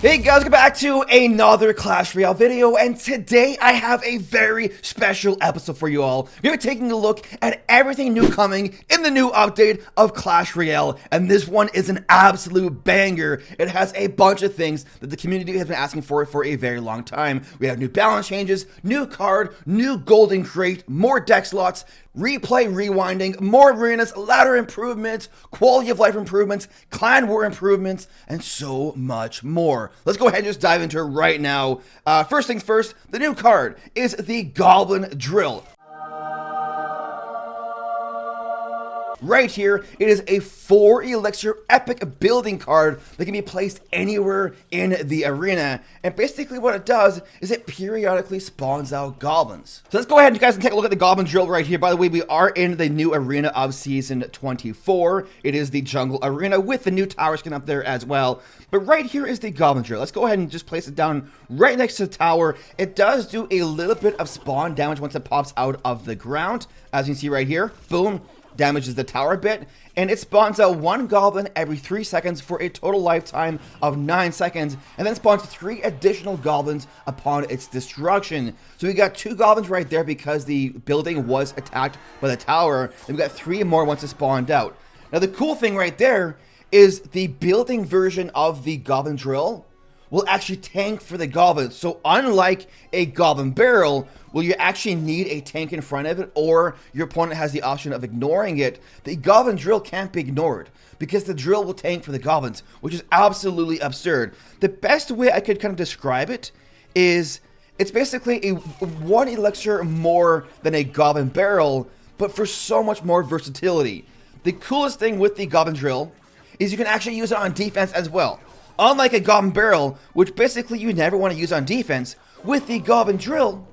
Hey guys, welcome back to another Clash Royale video, and today I have a very special episode for you all. We're taking a look at everything new coming in the new update of Clash Royale, and this one is an absolute banger. It has a bunch of things that the community has been asking for a very long time. We have new balance changes, new card, new golden crate, more deck slots, replay rewinding, more arenas, ladder improvements, quality of life improvements, clan war improvements, and so much more. Let's go ahead and just dive into it right now. First things first, the new card is the Goblin Drill. Right here, it is a 4 elixir epic building card that can be placed anywhere in the arena. And basically what it does is it periodically spawns out goblins. So let's go ahead and you guys can take a look at the Goblin Drill right here. By the way, we are in the new arena of season 24. It is the jungle arena with the new tower skin up there as well. But right here is the Goblin Drill. Let's go ahead and just place it down right next to the tower. It does do a little bit of spawn damage once it pops out of the ground. As you can see right here, boom. Damages the tower a bit, and it spawns out 1 goblin every 3 seconds for a total lifetime of 9 seconds, and then spawns 3 additional goblins upon its destruction. So we got 2 goblins right there because the building was attacked by the tower, and we got 3 more once it spawned out. Now the cool thing right there is the building version of the Goblin Drill will actually tank for the goblins. So unlike a goblin barrel, where you actually need a tank in front of it, or your opponent has the option of ignoring it, the Goblin Drill can't be ignored because the drill will tank for the goblins, which is absolutely absurd. The best way I could kind of describe it is it's basically a 1 elixir more than a goblin barrel, but for so much more versatility. The coolest thing with the Goblin Drill is you can actually use it on defense as well. Unlike a Goblin Barrel, which basically you never want to use on defense, with the Goblin Drill,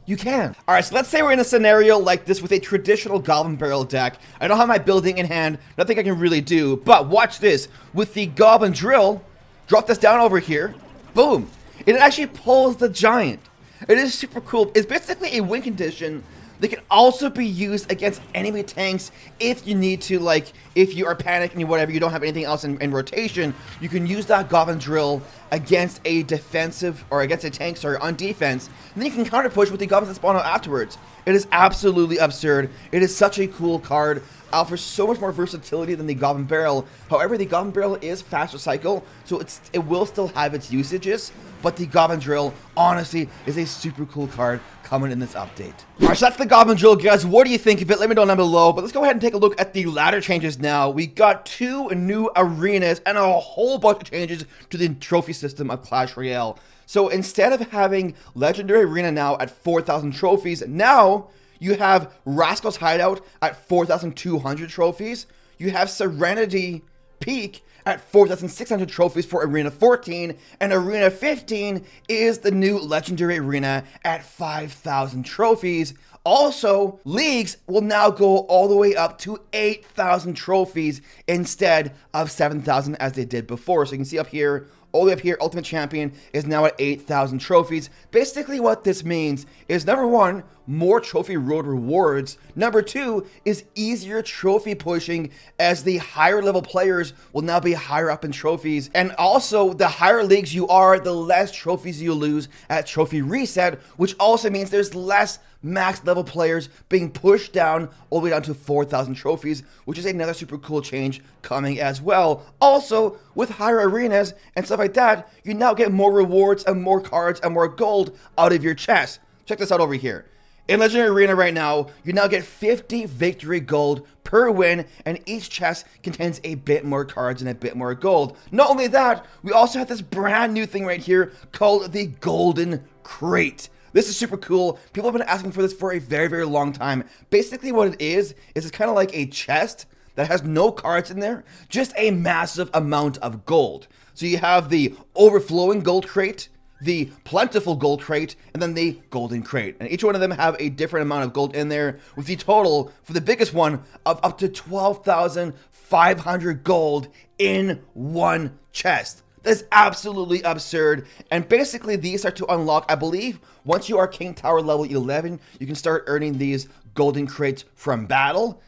you can. Alright, so let's say we're in a scenario like this with a traditional Goblin Barrel deck. I don't have my building in hand, nothing I can really do, but watch this. With the Goblin Drill, drop this down over here, boom. It actually pulls the giant. It is super cool. It's basically a win condition that can also be used against enemy tanks if you need to, like, if you are panicking or whatever, you don't have anything else in rotation, you can use that Goblin Drill against a defensive, or against a tank, sorry, on defense, and then you can counter push with the goblins that spawn out afterwards. It is absolutely absurd. It is such a cool card. Offers so much more versatility than the Goblin Barrel. However, the Goblin Barrel is faster cycle, so it will still have its usages, but the Goblin Drill, honestly, is a super cool card coming in this update. Alright, so that's the Goblin Drill, guys. What do you think of it? Let me know down below, but let's go ahead and take a look at the ladder changes now. We got 2 new arenas and a whole bunch of changes to the trophy system of Clash Royale. So instead of having Legendary Arena now at 4,000 trophies, now you have Rascal's Hideout at 4,200 trophies. You have Serenity Peak at 4,600 trophies for Arena 14. And Arena 15 is the new Legendary Arena at 5,000 trophies. Also, leagues will now go all the way up to 8,000 trophies instead of 7,000 as they did before. So you can see up here, all the way up here, Ultimate Champion is now at 8,000 trophies. Basically what this means is, number 1, more trophy road rewards. Number 2 is easier trophy pushing, as the higher level players will now be higher up in trophies. And also, the higher leagues you are, the less trophies you lose at trophy reset, which also means there's less max level players being pushed down all the way down to 4,000 trophies, which is another super cool change coming as well. Also, with higher arenas and stuff like that, you now get more rewards and more cards and more gold out of your chest. Check this out over here. In Legendary Arena right now, you now get 50 victory gold per win, and each chest contains a bit more cards and a bit more gold. Not only that, we also have this brand new thing right here called the Golden Crate. This is super cool. People have been asking for this for a very, very long time. Basically what it is it's kind of like a chest that has no cards in there, just a massive amount of gold. So you have the overflowing gold crate, the plentiful gold crate, and then the golden crate. And each one of them have a different amount of gold in there, with the total for the biggest one of up to 12,500 gold in one chest. That's absolutely absurd. And basically these are to unlock, I believe, once you are King Tower level 11, you can start earning these golden crates from battle.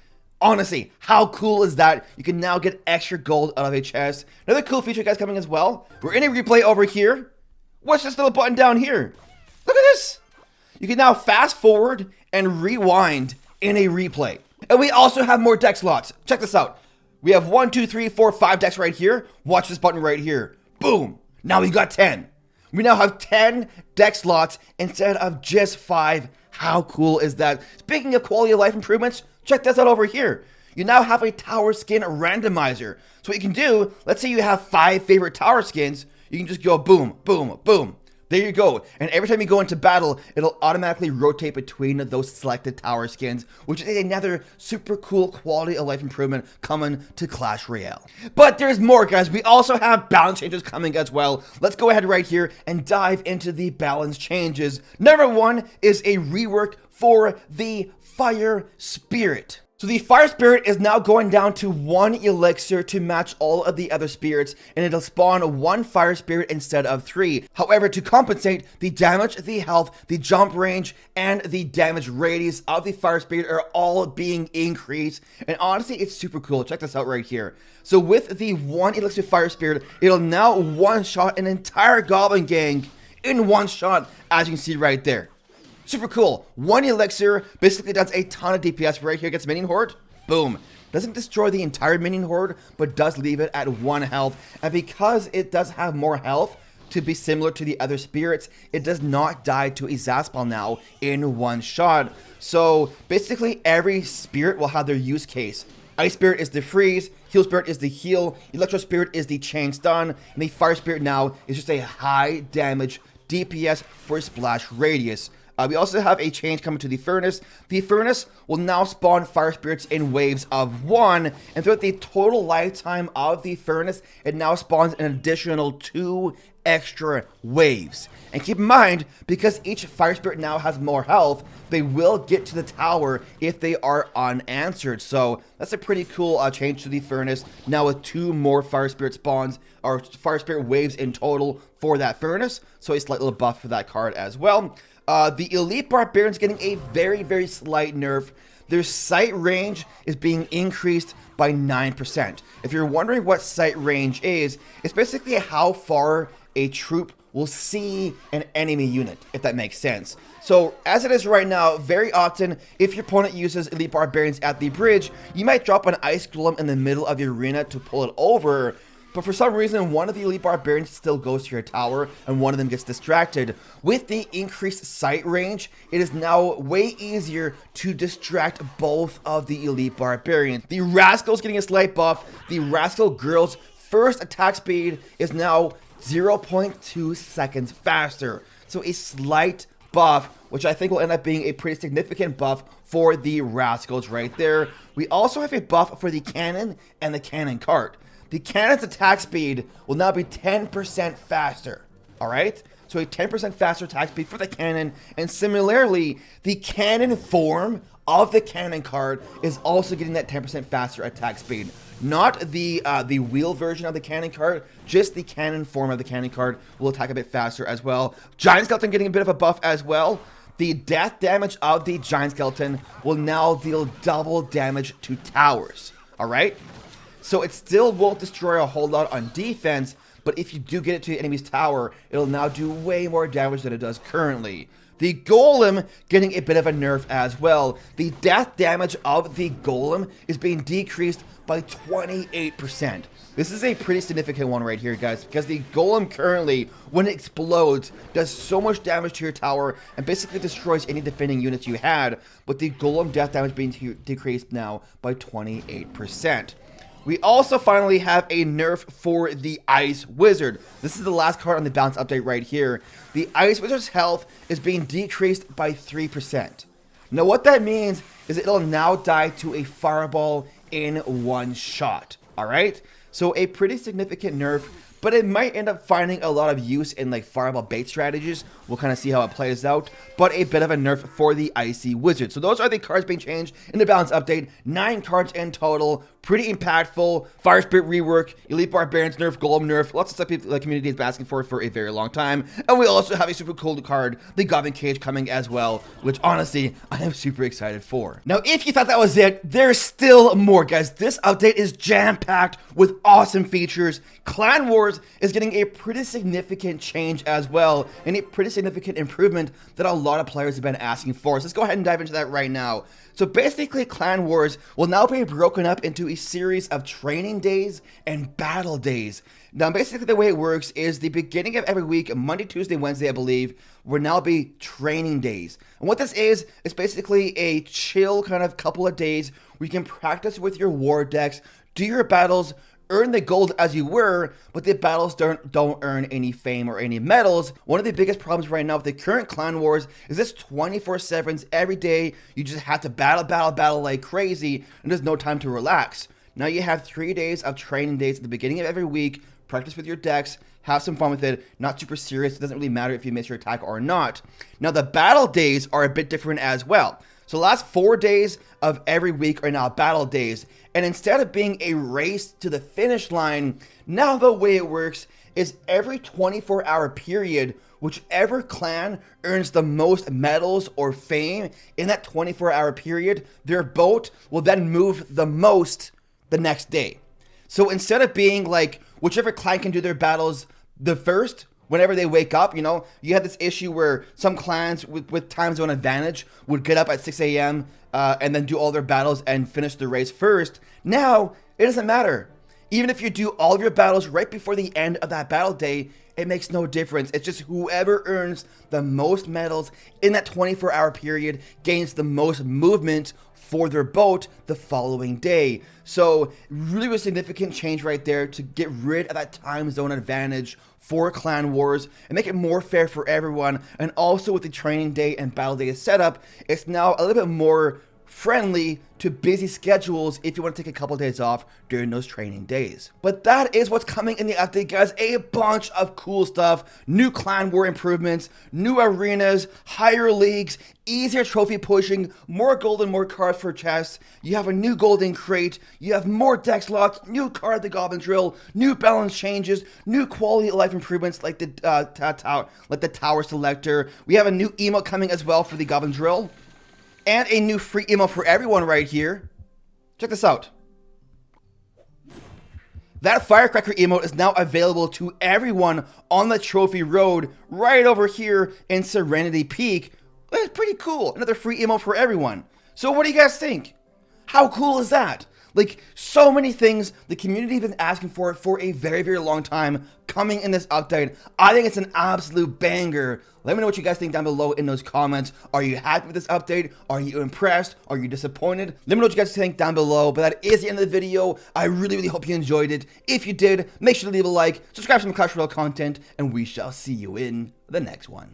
Honestly, how cool is that? You can now get extra gold out of a chest. Another cool feature, guys, coming as well. We're in a replay over here. What's this little button down here? Look at this. You can now fast forward and rewind in a replay. And we also have more deck slots. Check this out. We have 1, 2, 3, 4, 5 decks right here. Watch this button right here. Boom. Now we got 10. We now have 10 deck slots instead of just 5. How cool is that? Speaking of quality of life improvements, check this out over here. You now have a tower skin randomizer. So what you can do, let's say you have 5 favorite tower skins. You can just go boom, boom, boom. There you go. And every time you go into battle, it'll automatically rotate between those selected tower skins, which is another super cool quality of life improvement coming to Clash Royale. But there's more, guys. We also have balance changes coming as well. Let's go ahead right here and dive into the balance changes. Number 1 is a rework for the Fire Spirit. So the Fire Spirit is now going down to 1 elixir to match all of the other spirits, and it'll spawn 1 Fire Spirit instead of 3. However, to compensate, the damage, the health, the jump range, and the damage radius of the Fire Spirit are all being increased. And honestly, it's super cool. Check this out right here. So with the 1 elixir Fire Spirit, it'll now one-shot an entire Goblin gang in one shot, as you can see right there. Super cool. 1 elixir basically does a ton of DPS right here. Gets minion horde. Boom. Doesn't destroy the entire minion horde, but does leave it at 1 health. And because it does have more health, to be similar to the other spirits, it does not die to a Zaspal now in one shot. So basically every spirit will have their use case. Ice Spirit is the freeze, Heal Spirit is the heal, Electro Spirit is the chain stun, and the Fire Spirit now is just a high damage DPS for splash radius. We also have a change coming to the Furnace. The Furnace will now spawn Fire Spirits in waves of 1, and throughout the total lifetime of the Furnace, it now spawns an additional 2 extra waves. And keep in mind, because each Fire Spirit now has more health, they will get to the tower if they are unanswered. So that's a pretty cool change to the Furnace, now with 2 more Fire Spirit spawns, or Fire Spirit waves in total for that Furnace. So a slight little buff for that card as well. The Elite Barbarian's getting a very, very slight nerf. Their sight range is being increased by 9%. If you're wondering what sight range is, it's basically how far a troop will see an enemy unit, if that makes sense. So as it is right now, very often, if your opponent uses Elite Barbarians at the bridge, you might drop an Ice Golem in the middle of your arena to pull it over. But for some reason, one of the Elite Barbarians still goes to your tower, and one of them gets distracted. With the increased sight range, it is now way easier to distract both of the Elite Barbarians. The Rascal's getting a slight buff. The Rascal Girl's first attack speed is now 0.2 seconds faster. So a slight buff, which I think will end up being a pretty significant buff for the Rascals right there. We also have a buff for the Cannon and the Cannon Cart. The Cannon's attack speed will now be 10% faster, alright? So a 10% faster attack speed for the Cannon, and similarly, the Cannon form of the Cannon card is also getting that 10% faster attack speed. Not the wheel version of the Cannon card, just the Cannon form of the Cannon card will attack a bit faster as well. Giant Skeleton getting a bit of a buff as well. The death damage of the Giant Skeleton will now deal double damage to towers, alright? So it still won't destroy a whole lot on defense, but if you do get it to the enemy's tower, it'll now do way more damage than it does currently. The Golem getting a bit of a nerf as well. The death damage of the Golem is being decreased by 28%. This is a pretty significant one right here, guys, because the Golem currently, when it explodes, does so much damage to your tower and basically destroys any defending units you had, but the Golem death damage being decreased now by 28%. We also finally have a nerf for the Ice Wizard. This is the last card on the balance update right here. The Ice Wizard's health is being decreased by 3%. Now what that means is it'll now die to a fireball in one shot. Alright? So a pretty significant nerf, but it might end up finding a lot of use in like fireball bait strategies. We'll kind of see how it plays out, but a bit of a nerf for the Icy Wizard. So those are the cards being changed in the balance update. 9 cards in total, pretty impactful. Fire Spirit rework, Elite Barbarians nerf, Golem nerf, lots of stuff the community has been asking for a very long time. And we also have a super cool card, the Goblin Cage, coming as well, which honestly, I am super excited for. Now, if you thought that was it, there's still more, guys. This update is jam-packed with awesome features. Clan Wars is getting a pretty significant change as well, and a pretty significant improvement that a lot of players have been asking for. So let's go ahead and dive into that right now. So basically, Clan Wars will now be broken up into a series of training days and battle days. Now, basically the way it works is the beginning of every week, Monday, Tuesday, Wednesday, I believe, will now be training days. And what this is basically a chill kind of couple of days where you can practice with your war decks, do your battles, earn the gold as you were, but the battles don't earn any fame or any medals. One of the biggest problems right now with the current Clan Wars is this 24/7s every day. You just have to battle like crazy, and there's no time to relax. Now you have 3 days of training days at the beginning of every week. Practice with your decks, have some fun with it, not super serious. It doesn't really matter if you miss your attack or not. Now the battle days are a bit different as well. So the last 4 days of every week are now battle days. And instead of being a race to the finish line, now the way it works is every 24-hour period, whichever clan earns the most medals or fame in that 24-hour period, their boat will then move the most the next day. So instead of being like whichever clan can do their battles the first, whenever they wake up, you know, you had this issue where some clans with time zone advantage would get up at 6 a.m. And then do all their battles and finish the race first. Now, it doesn't matter. Even if you do all of your battles right before the end of that battle day, it makes no difference. It's just whoever earns the most medals in that 24-hour period gains the most movement for their boat the following day. So really a significant change right there to get rid of that time zone advantage for Clan Wars and make it more fair for everyone. And also with the training day and battle day setup, it's now a little bit more friendly to busy schedules if you want to take a couple days off during those training days. But that is what's coming in the update, guys. A bunch of cool stuff, new Clan War improvements, new arenas, higher leagues, easier trophy pushing, more gold and more cards for chests. You have a new golden crate, you have more decks locked, new card, the Goblin Drill, new balance changes, new quality of life improvements like the tower selector. We have a new emote coming as well for the Goblin Drill. And a new free emote for everyone right here. Check this out. That Firecracker emote is now available to everyone on the Trophy Road right over here in Serenity Peak. That's pretty cool. Another free emote for everyone. So what do you guys think? How cool is that? Like, so many things the community has been asking for a very, very long time coming in this update. I think it's an absolute banger. Let me know what you guys think down below in those comments. Are you happy with this update? Are you impressed? Are you disappointed? Let me know what you guys think down below. But that is the end of the video. I really, really hope you enjoyed it. If you did, make sure to leave a like, subscribe for some Clash Royale content, and we shall see you in the next one.